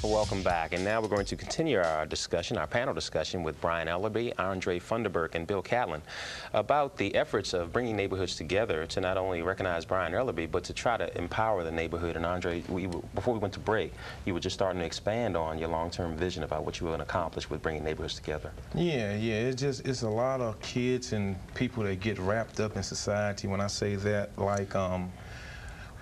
Welcome back, and now we're going to continue our discussion, our panel discussion with Brian Ellerby, Andre Funderburk, and Bill Catlin about the efforts of bringing neighborhoods together to not only recognize Brian Ellerby, but to try to empower the neighborhood. And Andre, before we went to break, you were just starting to expand on your long-term vision about what you were going to accomplish with bringing neighborhoods together. Yeah, it's a lot of kids and people that get wrapped up in society. When I say that, like,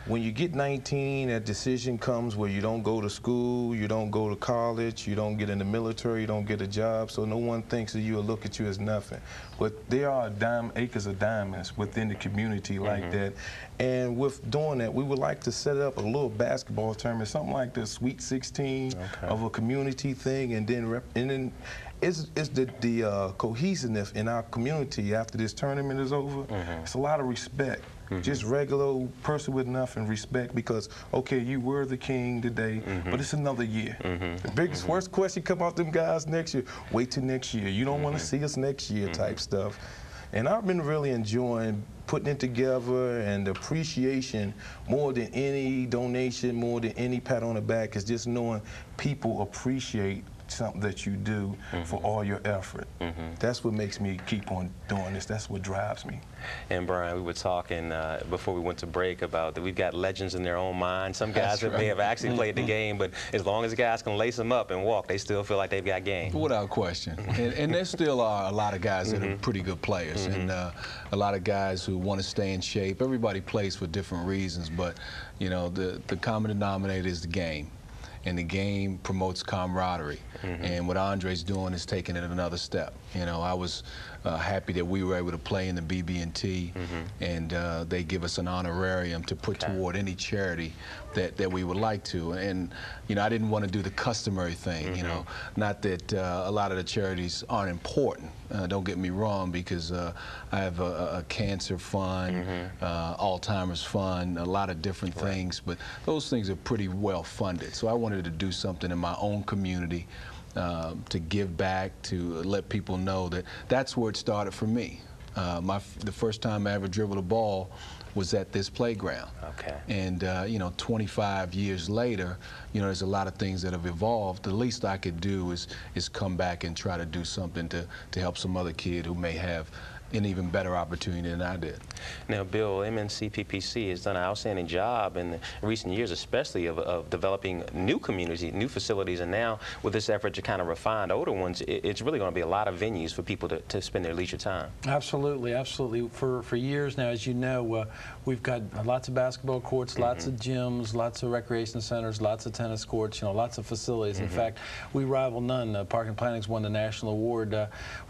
when you get 19, that decision comes where you don't go to school, you don't go to college, you don't get in the military, you don't get a job, so no one thinks of you or look at you as nothing. But there are acres of diamonds within the community like that. And with doing that, we would like to set up a little basketball tournament, something like the Sweet 16 of a community thing, and then it's the cohesiveness in our community after this tournament is over. It's a lot of respect. Just regular old person with nothing, respect, because, okay, you were the king today, but it's another year. The biggest, worst question come out them guys next year, wait till next year. You don't want to see us next year type stuff. And I've been really enjoying putting it together, and the appreciation more than any donation, more than any pat on the back, is just knowing people appreciate something that you do for all your effort. That's what makes me keep on doing this. That's what drives me. And Brian, we were talking before we went to break about that we've got legends in their own mind. Some guys that may have actually played the game, but as long as the guys can lace them up and walk, they still feel like they've got game. Without question. And there still are a lot of guys that are pretty good players, and a lot of guys who want to stay in shape. Everybody plays for different reasons, but you know, the common denominator is the game. And the game promotes camaraderie. And what Andre's doing is taking it another step. You know, I was happy that we were able to play in the BB&T, and they give us an honorarium to put toward any charity that we would like to. And, you know, I didn't want to do the customary thing, you know, not that a lot of the charities aren't important. Don't get me wrong, because I have a cancer fund, Alzheimer's fund, a lot of different things, but those things are pretty well funded. So I wanted to do something in my own community to give back, to let people know that that's where it started for me. The first time I ever dribbled a ball was at this playground. And you know, 25 years later, you know, there's a lot of things that have evolved. The least I could do is come back and try to do something to help some other kid who may have an even better opportunity than I did. Now, Bill, MNCPPC has done an outstanding job in recent years, especially of developing new communities, new facilities, and now with this effort to kind of refine older ones, it's really going to be a lot of venues for people to spend their leisure time. Absolutely, absolutely. For years now, as you know, we've got lots of basketball courts, lots of gyms, lots of recreation centers, lots of tennis courts, you know, lots of facilities. In fact, we rival none. Park and Planning's won the national award.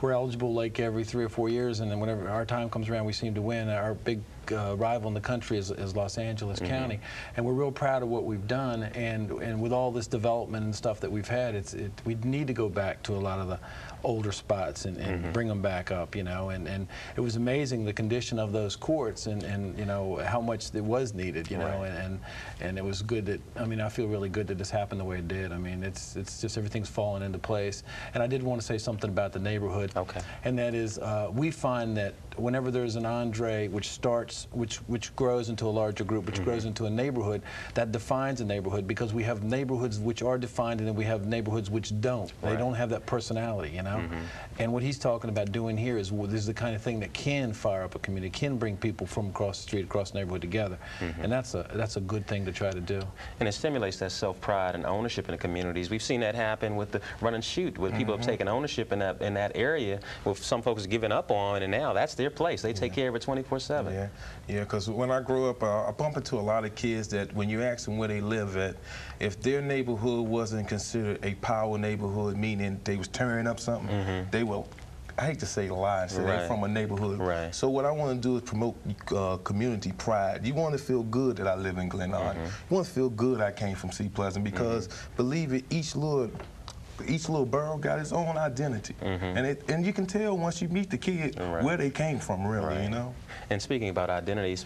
We're eligible like every 3 or 4 years, and then whenever our time comes around, we seem to win. Our big rival in the country is Los Angeles County, and we're real proud of what we've done. And with all this development and stuff that we've had, we need to go back to a lot of the older spots and bring them back up, you know. And it was amazing the condition of those courts, and you know how much it was needed, you know. And it was good that, I mean, I feel really good that this happened the way it did. I mean, it's just everything's fallen into place. And I did want to say something about the neighborhood. And that is, we find that whenever there's an Andre which grows into a larger group, which grows into a neighborhood, that defines a neighborhood, because we have neighborhoods which are defined, and then we have neighborhoods which don't. They don't have that personality, you know. And what he's talking about doing here is, this is the kind of thing that can fire up a community, can bring people from across the street, across the neighborhood together. And that's a good thing to try to do. And it stimulates that self-pride and ownership in the communities. We've seen that happen with the run and shoot, where people have taken ownership in that area, with some folks giving up on, and now that's their place. They take care of it 24/7. Yeah, because when I grew up, I bump into a lot of kids that when you ask them where they live at, if their neighborhood wasn't considered a power neighborhood, meaning they was tearing up something, they will, I hate to say lie, so they're from a neighborhood. So what I want to do is promote community pride. You want to feel good that I live in Glen Arden. You want to feel good I came from Sea Pleasant, because believe it, each little borough got its own identity, and you can tell once you meet the kid where they came from, really, you know. And speaking about identity,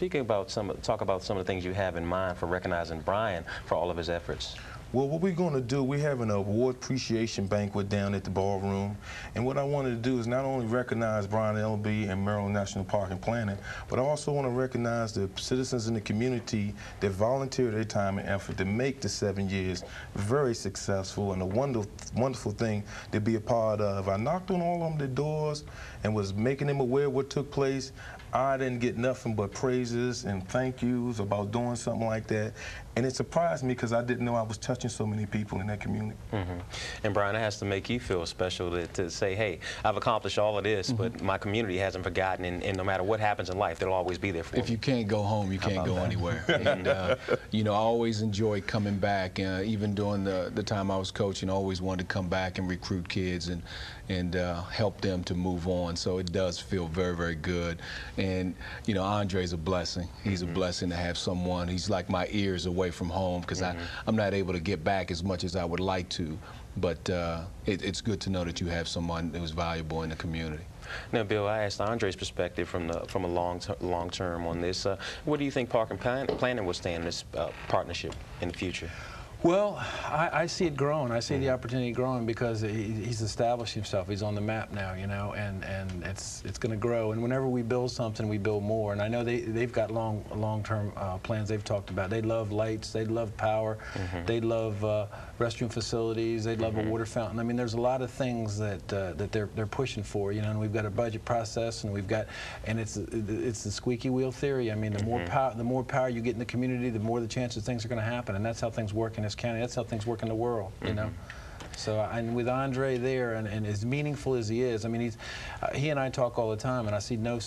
talk about some of the things you have in mind for recognizing Brian for all of his efforts. Well, what we're going to do, we have an award appreciation banquet down at the ballroom, and what I wanted to do is not only recognize Brian Ellerbe and Maryland National Park and Planning, but I also want to recognize the citizens in the community that volunteered their time and effort to make the 7 years very successful and a wonderful thing to be a part of. I knocked on all of their doors and was making them aware of what took place. I didn't get nothing but praises and thank yous about doing something like that. And it surprised me because I didn't know I was touching so many people in that community. And Brian, it has to make you feel special to say, hey, I've accomplished all of this, but my community hasn't forgotten, and no matter what happens in life, they'll always be there for me. If you can't go home, you can't go anywhere. And, you know, I always enjoyed coming back. Even during the time I was coaching, I always wanted to come back and recruit kids and help them to move on. So it does feel very, very good. And, you know, Andre's a blessing. He's a blessing to have someone. He's like my ears away from home because I'm not able to get back as much as I would like to. But it's good to know that you have someone who's valuable in the community. Now, Bill, I asked Andre's perspective from a long term on this. Where do you think Park and Planning will stand in this partnership in the future? Well, I see it growing. I see the opportunity growing because he's established himself. He's on the map now, you know, and it's going to grow. And whenever we build something, we build more. And I know they've got long-term plans they've talked about. They love lights. They love power. They love restroom facilities. They love a water fountain. I mean, there's a lot of things that they're pushing for, you know. And we've got a budget process, and it's the squeaky wheel theory. I mean, the more power you get in the community, the more the chances things are going to happen. And that's how things work in this county. That's how things work in the world, you know. So, and with Andre there, and as meaningful as he is, I mean, he and I talk all the time, and I see no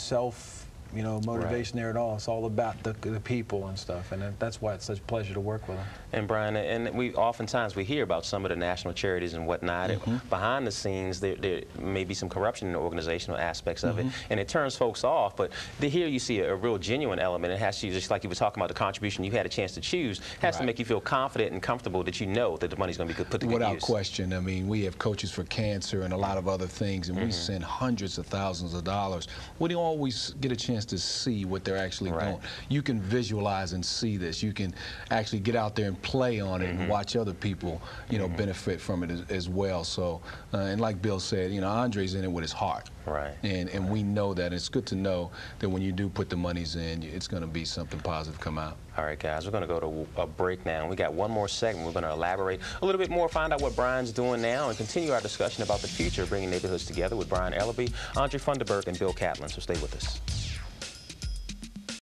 motivation there at all. It's all about the people and stuff, and that's why it's such a pleasure to work with him. And Brian, and oftentimes we hear about some of the national charities and whatnot. And behind the scenes, there may be some corruption in the organizational aspects of it, and it turns folks off. But here you see a real genuine element. It has to, just like you were talking about the contribution you had a chance to choose, has to make you feel confident and comfortable that you know that the money's going to be put to good use. Without question. I mean, we have coaches for cancer and a lot of other things, and we send hundreds of thousands of dollars. We don't always get a chance to see what they're actually doing. You can visualize and see this. You can actually get out there and play on it and watch other people, you know, benefit from it as well. So, and like Bill said, you know, Andre's in it with his heart. And we know that. It's good to know that when you do put the monies in, it's going to be something positive come out. All right, guys, we're going to go to a break now. We got one more segment. We're going to elaborate a little bit more, find out what Brian's doing now, and continue our discussion about the future of bringing neighborhoods together with Brian Ellerbe, Andre Funderburk, and Bill Catlin. So stay with us.